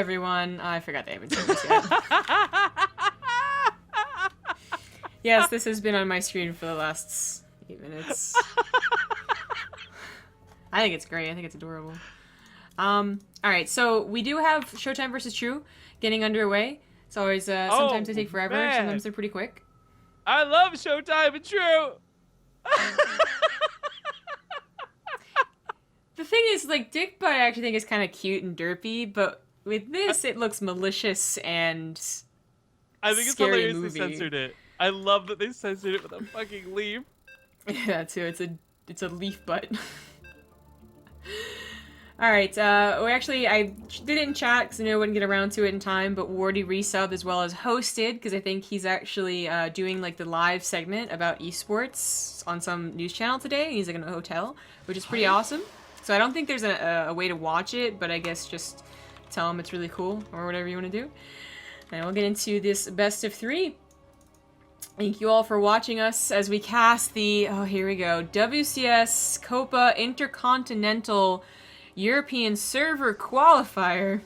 everyone. I forgot they haven't seen this yet. Yes, this has been on my screen for the last 8 minutes. I think it's great. I think it's adorable. Alright, so we do have ShoWTimE versus True getting underway. It's always, sometimes they take forever, man. sometimes they're pretty quick. I love ShoWTimE and True! The thing is, like, Dick Butt I actually think is kind of cute and derpy, but with this, it looks malicious and I think it's scary hilarious movie. they censored it. I love that they censored it with a fucking leaf. Yeah, too. It's a leaf butt. Alright, I did it in chat because I knew I wouldn't get around to it in time, but Wardy resubbed as well as hosted because I think he's actually doing like the live segment about esports on some news channel today. He's like in a hotel, which is pretty awesome. So I don't think there's a way to watch it, but I guess just tell him it's really cool or whatever you want to do. And we'll get into this best of 3. Thank you all for watching us as we cast the, oh, here we go, WCS Copa Intercontinental European Server Qualifier.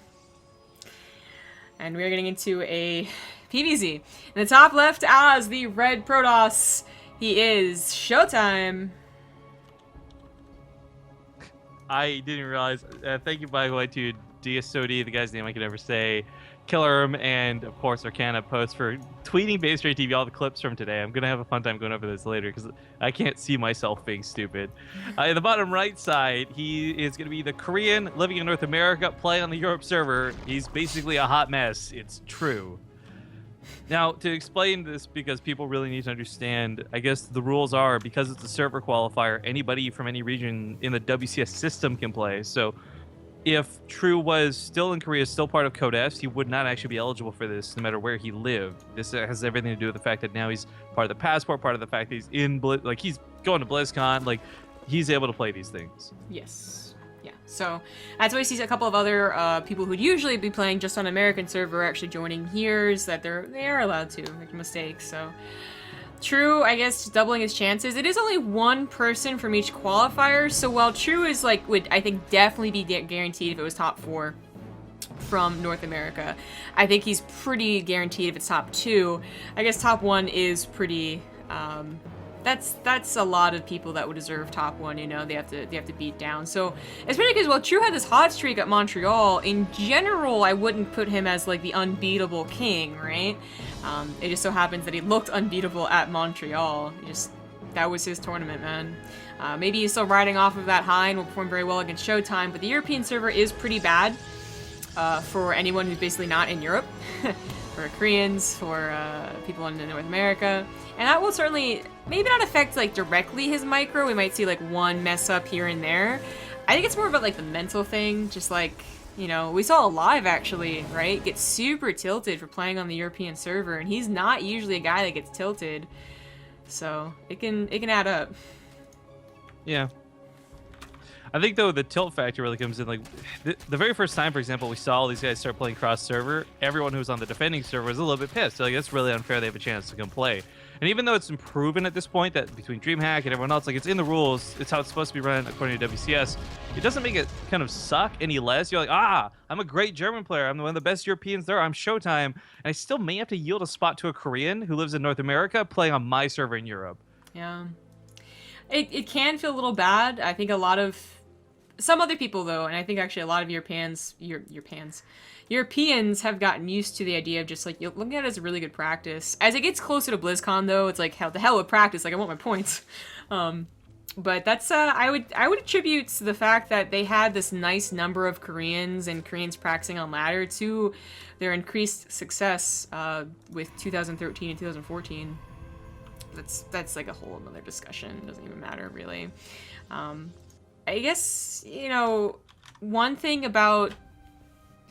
And we're getting into a PvZ. In the top left, as the red Protoss, he is ShoWTimE. I didn't realize. Thank you, by the way, to DSOD, the guy's name I could never say, Killerm, and of course Arcana Post for tweeting BaseTradeTV all the clips from today. I'm gonna have a fun time going over this later because I can't see myself being stupid. In the bottom right side, he is gonna be the Korean living in North America, playing on the Europe server. He's basically a hot mess. It's true. Now, to explain this, because people really need to understand, I guess the rules are, because it's a server qualifier, anybody from any region in the WCS system can play. So if True was still in Korea, still part of Code S, he would not actually be eligible for this no matter where he lived. This has everything to do with the fact that now he's part of the passport, part of the fact that he's in like he's going to BlizzCon, like he's able to play these things. Yes. Yeah. So that's why we see a couple of other people who'd usually be playing just on American server actually joining here, is that they are allowed to make mistakes. So True, I guess, doubling his chances. It is only one person from each qualifier, so while True is like would I think definitely be guaranteed if it was top 4 from North America, I think he's pretty guaranteed if it's top 2. I guess top 1 is pretty. That's a lot of people that would deserve top 1. You know, they have to beat down. So especially because while True had this hot streak at Montreal, in general, I wouldn't put him as like the unbeatable king, right? It just so happens that he looked unbeatable at Montreal. That was his tournament, man. Maybe he's still riding off of that high and will perform very well against ShoWTimE, but the European server is pretty bad for anyone who's basically not in Europe. For Koreans, for people in North America. And that will certainly, maybe not affect like directly his micro. We might see like one mess up here and there. I think it's more about like the mental thing, just like, you know, we saw Alive actually, right? Get super tilted for playing on the European server, and he's not usually a guy that gets tilted. So it can add up. Yeah. I think, though, the tilt factor really comes in. Like, the very first time, for example, we saw all these guys start playing cross-server, everyone who was on the defending server was a little bit pissed. Like, that's really unfair they have a chance to come play. And even though it's been proven at this point that between DreamHack and everyone else, like, it's in the rules, it's how it's supposed to be run according to WCS, it doesn't make it kind of suck any less. You're like, I'm a great German player. I'm one of the best Europeans there. I'm ShoWTimE. And I still may have to yield a spot to a Korean who lives in North America playing on my server in Europe. Yeah. It can feel a little bad. I think some other people, though, and I think actually a lot of Europeans have gotten used to the idea of just like looking at it as a really good practice. As it gets closer to BlizzCon, though, it's like, hell, the hell with practice. Like, I want my points. But that's I would attribute the fact that they had this nice number of Koreans practicing on ladder to their increased success with 2013 and 2014. That's like a whole other discussion. It doesn't even matter really. I guess, you know, one thing about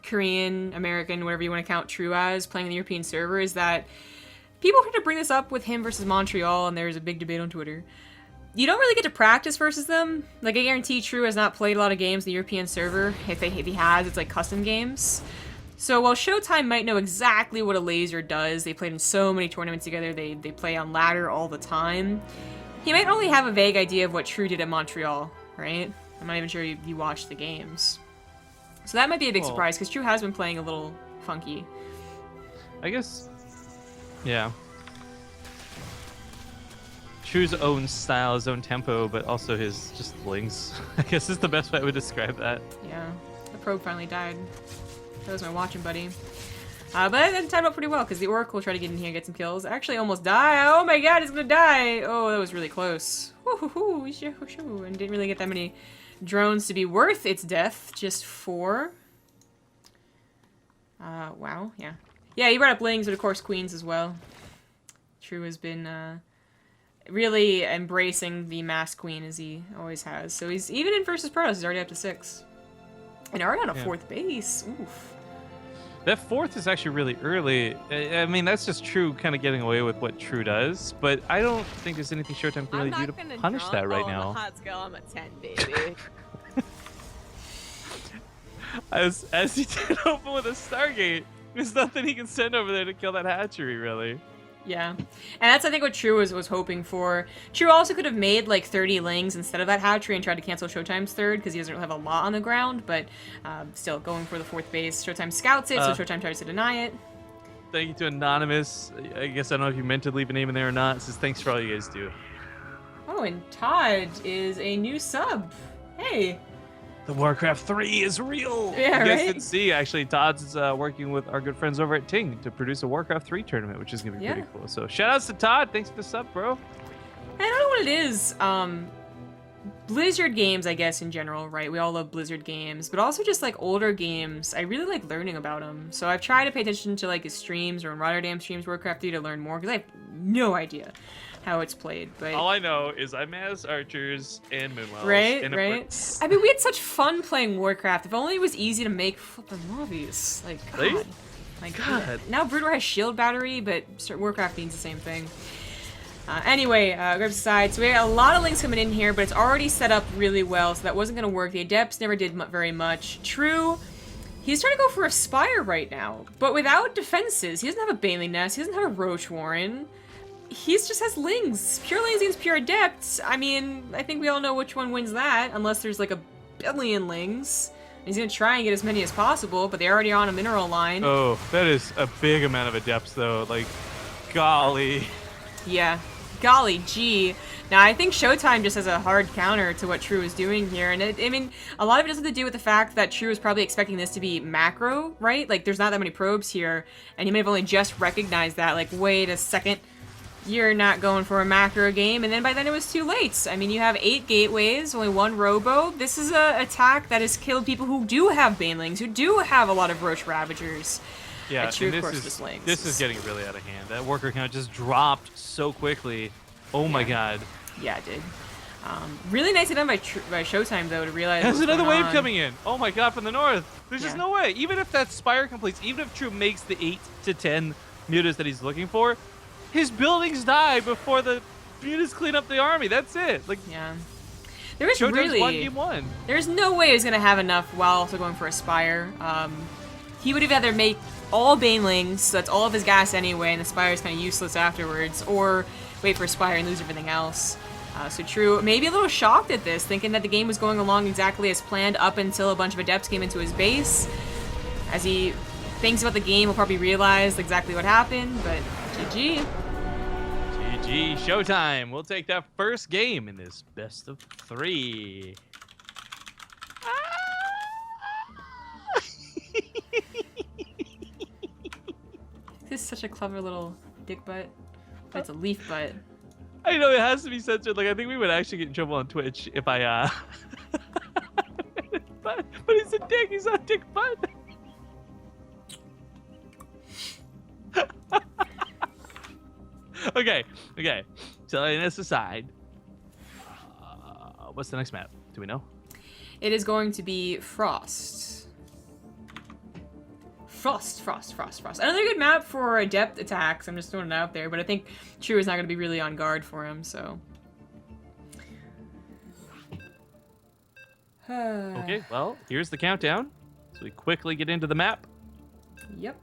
Korean, American, whatever you want to count True as, playing on the European server is that people try to bring this up with him versus Montreal, and there's a big debate on Twitter. You don't really get to practice versus them. Like, I guarantee True has not played a lot of games on the European server. If he has, it's like custom games. So while ShoWTimE might know exactly what a laser does, they played in so many tournaments together, they play on ladder all the time, he might only have a vague idea of what True did at Montreal, right? I'm not even sure you watched the games. So that might be a big Well, surprise, because True has been playing a little funky. I guess, yeah. True's own style, his own tempo, but also his just lings. I guess is the best way I would describe that. Yeah, the probe finally died. That was my watching buddy. But that timed out pretty well, because the Oracle tried to get in here and get some kills. Actually almost died. Oh my god, it's gonna die! Oh, that was really close. Woohoo! And didn't really get that many drones to be worth its death. Just 4. Wow, yeah. Yeah, you brought up lings, but of course queens as well. True has been, really embracing the mass queen as he always has. So he's, even in versus Protoss, he's already up to 6. And already on a 4th base. Oof. That 4th is actually really early. I mean, that's just True kind of getting away with what True does, but I don't think there's anything ShoWTimE can really do to punish that right now. On the hot scale, I'm at 10, baby. As he did open with a Stargate, there's nothing he can send over there to kill that hatchery, really. Yeah, and that's I think what True was hoping for. True also could have made like 30 lings instead of that hatchery and tried to cancel ShoWTimE's 3rd because he doesn't have a lot on the ground, but still going for the 4th base. ShoWTimE scouts it, so ShoWTimE tries to deny it. Thank you to Anonymous. I guess I don't know if you meant to leave a name in there or not. It says thanks for all you guys do. Oh, and Todd is a new sub. Hey. The Warcraft 3 is real! Yeah, you guys right? didn't see, actually, Todd's working with our good friends over at Ting to produce a Warcraft 3 tournament, which is going to be pretty cool. So, shout outs to Todd. Thanks for the sub, bro. I don't know what it is. Blizzard games, I guess, in general, right? We all love Blizzard games, but also just, like, older games. I really like learning about them. So I've tried to pay attention to, like, his streams or when Rotterdam streams Warcraft 3 to learn more, because I have no idea how it's played, but all I know is I mass archers and moonwells. Right, and right. I mean, we had such fun playing Warcraft. If only it was easy to make flipping lobbies. Like, God. Right? My God. Now Broodwar has shield battery, but Warcraft means the same thing. Anyway, grabs aside. So we had a lot of links coming in here, but it's already set up really well, so that wasn't going to work. The Adepts never did very much. True, he's trying to go for a Spire right now, but without defenses. He doesn't have a Baneling Nest. He doesn't have a Roach Warren. He just has lings. Pure lings against pure adepts. I mean, I think we all know which one wins that, unless there's like a billion lings. He's gonna try and get as many as possible, but they're already on a mineral line. Oh, that is a big amount of adepts, though. Like, golly. Yeah, golly gee. Now, I think ShoWTimE just has a hard counter to what True is doing here, and I mean, a lot of it has to do with the fact that True is probably expecting this to be macro, right? Like, there's not that many probes here, and he may have only just recognized that, like, wait a second. You're not going for a macro game, and then by then it was too late. I mean, you have 8 gateways, only 1 robo. This is an attack that has killed people who do have banelings, who do have a lot of Roach Ravagers. Yeah, True, and of course, just lings. this is getting really out of hand. That worker count just dropped so quickly. Oh my god. Yeah, it did. Really nicely done by ShoWTimE, though, to realize There's another wave on. coming in. Oh my god, from the north. There's just Yeah. no way. Even if that Spire completes, even if True makes the 8 to 10 mutas that he's looking for, his buildings die before the mutas clean up the army. That's it. Like, Yeah. There was ShoWTimE's really... won game 1. There's no way he was going to have enough while also going for a Spire. He would have either made all Banelings, so that's all of his gas anyway, and the Spire is kind of useless afterwards, or wait for a Spire and lose everything else. So True, maybe a little shocked at this, thinking that the game was going along exactly as planned up until a bunch of Adepts came into his base. As he thinks about the game, he'll probably realize exactly what happened, but GG. GG, ShoWTimE. We'll take that first game in this best of 3. This is such a clever little dick butt. But it's a leaf butt. I know it has to be censored. Like, I think we would actually get in trouble on Twitch if I but he's a dick. He's not a dick butt. Okay. Setting this aside, what's the next map? Do we know? It is going to be Frost. Frost. Another good map for adept attacks. I'm just throwing it out there, but I think True is not going to be really on guard for him, so. Okay, well, here's the countdown. So we quickly get into the map. Yep.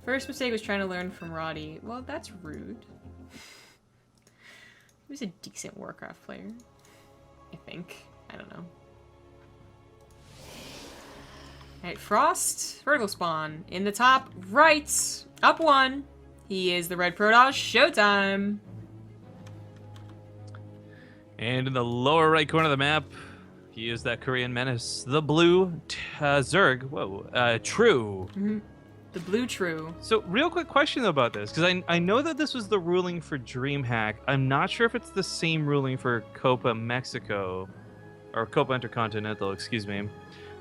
First mistake was trying to learn from Roddy. Well, that's rude. He was a decent Warcraft player. I think. I don't know. Alright, Frost, vertical spawn. In the top right, up 1. He is the red Protoss, ShoWTimE. And in the lower right corner of the map, he is that Korean menace, the blue Zerg. Whoa, True. Mm-hmm. The blue True. So, real quick question about this, because I know that this was the ruling for DreamHack. I'm not sure if it's the same ruling for Copa Mexico, or Copa Intercontinental, excuse me.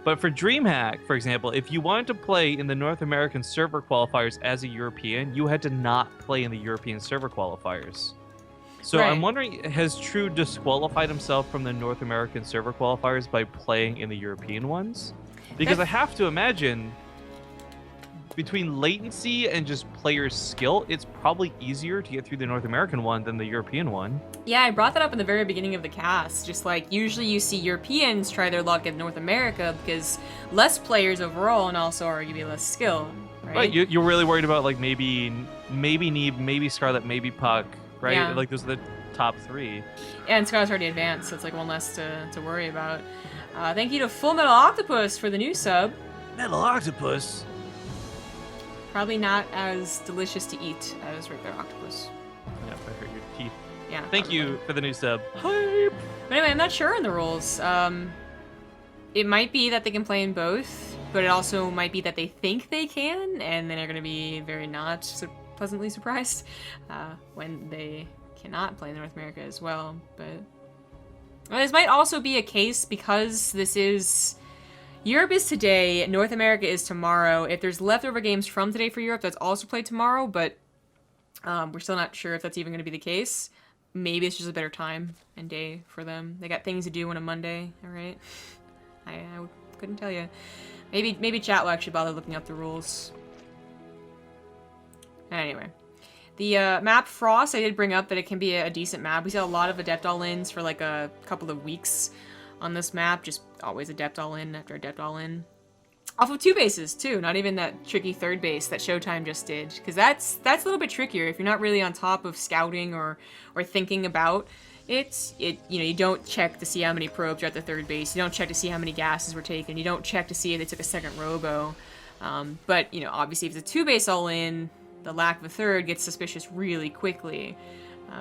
But for DreamHack, for example, if you wanted to play in the North American server qualifiers as a European, you had to not play in the European server qualifiers. So Right. I'm wondering, has True disqualified himself from the North American server qualifiers by playing in the European ones? Because I have to imagine, between latency and just player skill, it's probably easier to get through the North American one than the European one. Yeah, I brought that up in the very beginning of the cast. Just like, usually you see Europeans try their luck in North America because less players overall and also arguably less skill, right? Right, you're really worried about like maybe Neve, maybe Scarlet, maybe Puck, right? Yeah. Like those are the top 3. And Scott's already advanced, so it's like one less to worry about. Thank you to Full Metal Octopus for the new sub. Metal Octopus. Probably not as delicious to eat as regular octopus. Yeah, I hurt your teeth. Yeah. Thank probably you would. for the new sub. Hype. But anyway, I'm not sure on the rules. It might be that they can play in both, but it also might be that they think they can, and then they're going to be very not pleasantly surprised when they cannot play in North America as well. But this might also be a case because this is... Europe is today, North America is tomorrow. If there's leftover games from today for Europe, that's also played tomorrow, but we're still not sure if that's even going to be the case. Maybe it's just a better time and day for them. They got things to do on a Monday, alright? I couldn't tell you. Maybe chat will actually bother looking up the rules. Anyway. The map Frost, I did bring up that it can be a decent map. We saw a lot of Adept All-Ins for like a couple of weeks on this map, just always Adept All-In after Adept All-In. Off of 2 bases, too, not even that tricky 3rd base that ShoWTimE just did, because that's a little bit trickier if you're not really on top of scouting or thinking about it. You don't check to see how many probes are at the 3rd base, you don't check to see how many gases were taken, you don't check to see if they took a 2nd robo. But, obviously if it's a 2-base All-In, the lack of a 3rd gets suspicious really quickly.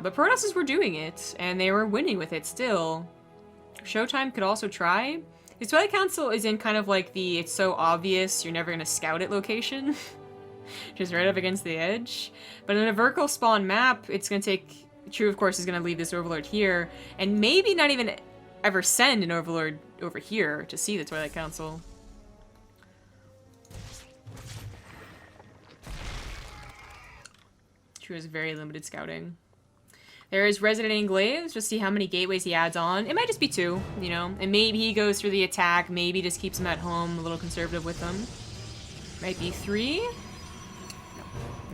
But Protosses were doing it, and they were winning with it still. ShoWTimE could also try. His Twilight Council is in kind of like the it's so obvious you're never going to scout it location. Just right up against the edge. But in a vertical spawn map, it's going to take... True, of course, is going to leave this Overlord here. And maybe not even ever send an Overlord over here to see the Twilight Council. True has very limited scouting. There is Resident Englaves, just see how many gateways he adds on. It might just be 2, and maybe he goes through the attack, maybe just keeps them at home, a little conservative with them. Might be 3? No.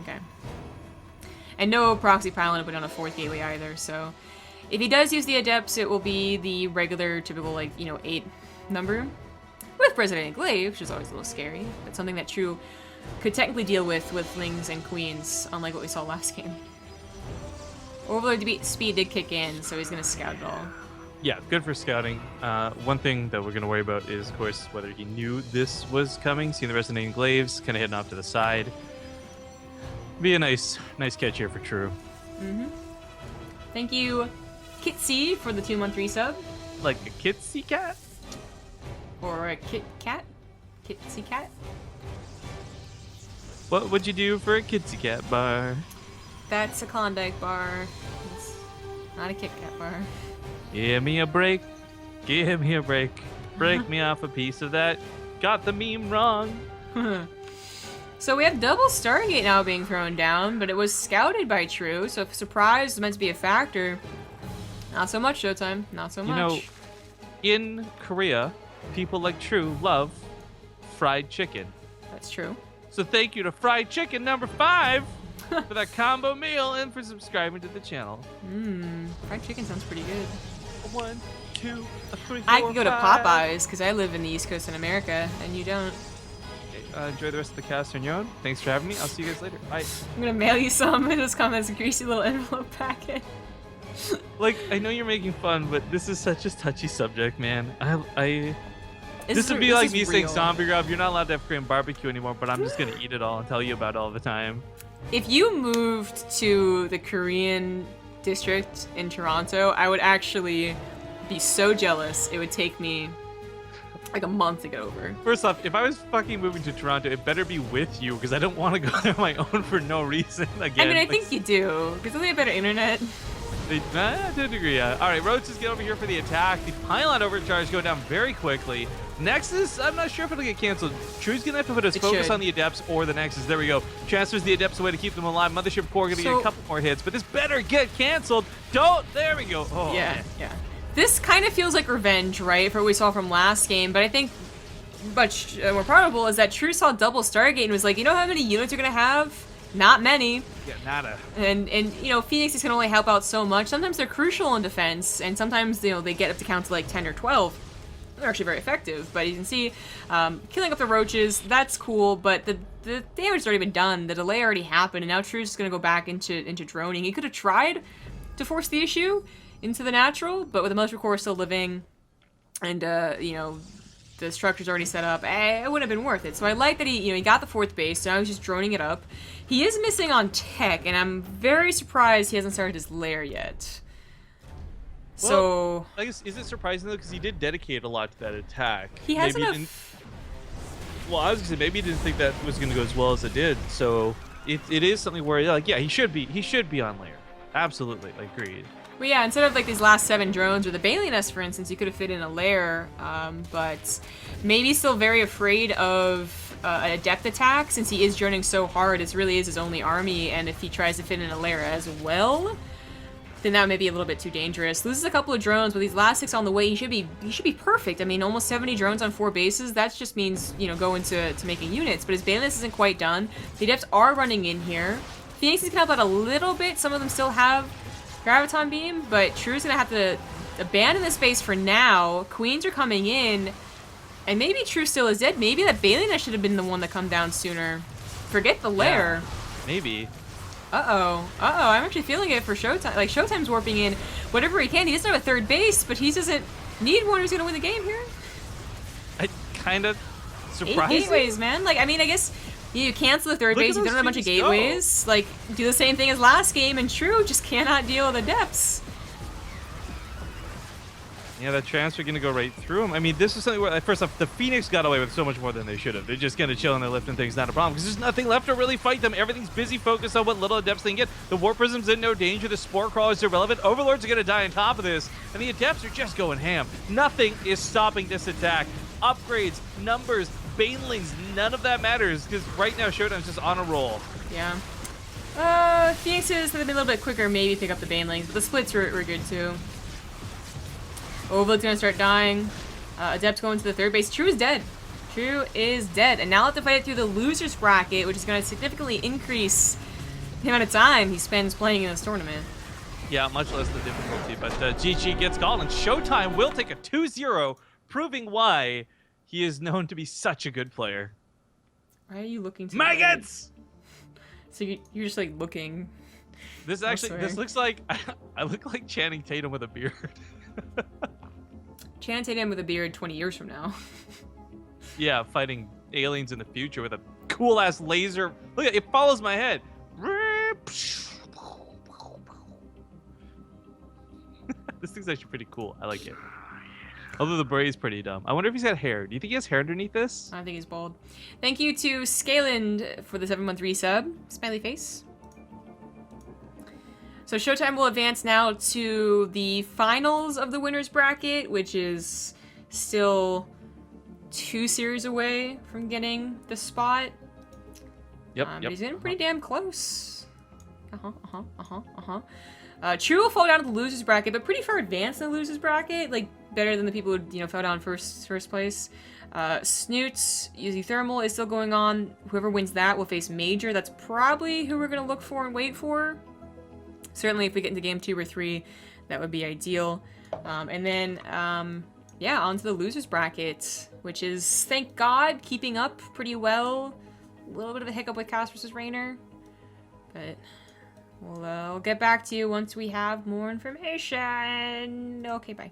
Okay. And no proxy pylon to put on a 4th gateway either, so... If he does use the Adepts, it will be the regular, typical, 8 number. With Resident Englaves, which is always a little scary, but something that True could technically deal with Lings and Queens, unlike what we saw last game. Overlord speed did kick in, so he's going to scout it all. Yeah, good for scouting. One thing that we're going to worry about is, of course, whether he knew this was coming. Seeing the Resonating Glaives, kind of heading off to the side. Be a nice catch here for True. Mm-hmm. Thank you, Kitsy, for the 2-month sub. Like a kitsy cat? Or a Kit Cat? Kitsy Cat? What would you do for a kitsy cat bar? That's a Klondike bar. It's not a Kit Kat bar. Give me a break. Give me a break. Break me off a piece of that. Got the meme wrong. So we have double Stargate now being thrown down, but it was scouted by True, so if surprise is meant to be a factor, not so much ShoWTimE. Not so much. In Korea, people like True love fried chicken. That's true. So thank you to Fried Chicken number 5 for that combo meal and for subscribing to the channel. Fried chicken sounds pretty good. 1, 2, 3, 4, I could go to 5. Popeyes, because I live in the East Coast in America, and you don't. Enjoy the rest of the cast on your own. Thanks for having me. I'll see you guys later. Bye. I'm gonna mail you some. It just comes as a greasy little envelope packet. Like, I know you're making fun, but this is such a touchy subject, man. I This would be like is me saying, real. Zombie Rob, you're not allowed to have Korean barbecue anymore, but I'm just gonna eat it all and tell you about it all the time. If you moved to the Korean district in Toronto, I would actually be so jealous. It would take me like a month to get over. First off, if I was fucking moving to Toronto, it better be with you, because I don't want to go there on my own for no reason. Again, I mean, I like, think you do, because they have better internet. to a degree, yeah. All right, Roaches get over here for the attack. The pylon overcharge go down very quickly. Nexus, I'm not sure if it'll get canceled. True's gonna have to put his focus on the Adepts or the Nexus. There we go. Transfers the Adepts away to keep them alive. Mothership Core gonna get a couple more hits, but this better get canceled. Don't. There we go. Oh, Yeah, man. yeah. This kind of feels like revenge, right, for what we saw from last game, but I think much more probable is that True saw double Stargate and was like, you know how many units you're gonna have? Not many. Yeah, nada. And you know, Phoenixes can only help out so much. Sometimes they're crucial in defense, and sometimes, you know, they get up to count to like 10 or 12. They're actually very effective, but you can see killing up the roaches, that's cool, but the damage has already been done. The delay already happened, and now True's just gonna go back into droning. He could have tried to force the issue into the natural, but with the Mothership Core still living, and you know, the structure's already set up, it wouldn't have been worth it. So I like that he got the 4th base, so now he's just droning it up. He is missing on tech, and I'm very surprised he hasn't started his lair yet. Well, So I guess, is it surprising though, because he did dedicate a lot to that attack. he has Maybe he enough. well, I was gonna say maybe he didn't think that was gonna go as well as it did. So it is something where, like, yeah, he should be on lair. Absolutely, like, agreed. Well, yeah, instead of like these last 7 drones or the Bailey Nest, for instance, you could have fit in a lair, but maybe still very afraid of an Adept attack since he is droning so hard. It really is his only army, and if he tries to fit in a lair as well, then that may be a little bit too dangerous. Loses a couple of drones, but these last 6 on the way, he should be perfect. I mean, almost 70 drones on 4 bases. That just means, you know, going to making units. But his Bailey Nest isn't quite done. The Adepts are running in here. Phoenixes can help out a little bit. Some of them still have Graviton Beam, but True's gonna have to abandon this base for now. Queens are coming in, and maybe True still is dead. Maybe that Bailey Nest should have been the one to come down sooner. Forget the lair. Yeah, maybe. Uh-oh. I'm actually feeling it for ShoWTimE. Like, ShoWTimE's warping in whatever he can. He doesn't have a 3rd base, but he doesn't need one who's gonna win the game here. I kind of 8 surprising. gateways, man. Like, I mean, I guess you cancel the 3rd Look base, at you those don't have a bunch of things go. gateways. Like, do the same thing as last game, and True just cannot deal with the depths. Yeah, that transfer gonna go right through him. I mean, this is something where, first off, the Phoenix got away with so much more than they should have. They're just gonna chill and they're lifting things, not a problem, because there's nothing left to really fight them. Everything's busy focused on what little Adepts they can get. The Warp Prism's in no danger. The Spore Crawler's irrelevant. Overlords are gonna die on top of this, and the Adepts are just going ham. Nothing is stopping this attack. Upgrades, numbers, Banelings, none of that matters, because right now ShoWTimE's just on a roll. Yeah. Phoenixes that have been a little bit quicker maybe pick up the Banelings, but the splits were good too. Overload's gonna start dying. Adept's going to the 3rd base. True is dead. True is dead. And now we'll have to fight it through the losers bracket, which is gonna significantly increase the amount of time he spends playing in this tournament. Yeah, much less the difficulty, but GG gets called, and ShoWTimE will take a 2-0, proving why he is known to be such a good player. Why are you looking to Maggots! So you're just like looking. This actually, this looks like, I look like Channing Tatum with a beard. Channing Tatum with a beard 20 years from now. Yeah, fighting aliens in the future with a cool-ass laser. Look at it, follows my head. This thing's actually pretty cool. I like it. Although the braid's pretty dumb. I wonder if he's got hair. Do you think he has hair underneath this? I think he's bald. Thank you to Scaland for the 7-month resub. Smiley face. So ShoWTimE will advance now to the finals of the winners bracket, which is still 2 series away from getting the spot. Yep, But he's getting pretty damn close. True will fall down to the losers bracket, but pretty far advanced in the losers bracket. Like, better than the people who, fell down first place. Snoots using thermal is still going on. Whoever wins that will face major. That's probably who we're gonna look for and wait for. Certainly, if we get into game 2 or 3, that would be ideal. And then, yeah, on to the losers bracket, which is, thank God, keeping up pretty well. A little bit of a hiccup with Cass versus Raynor, but we'll get back to you once we have more information. Okay, bye.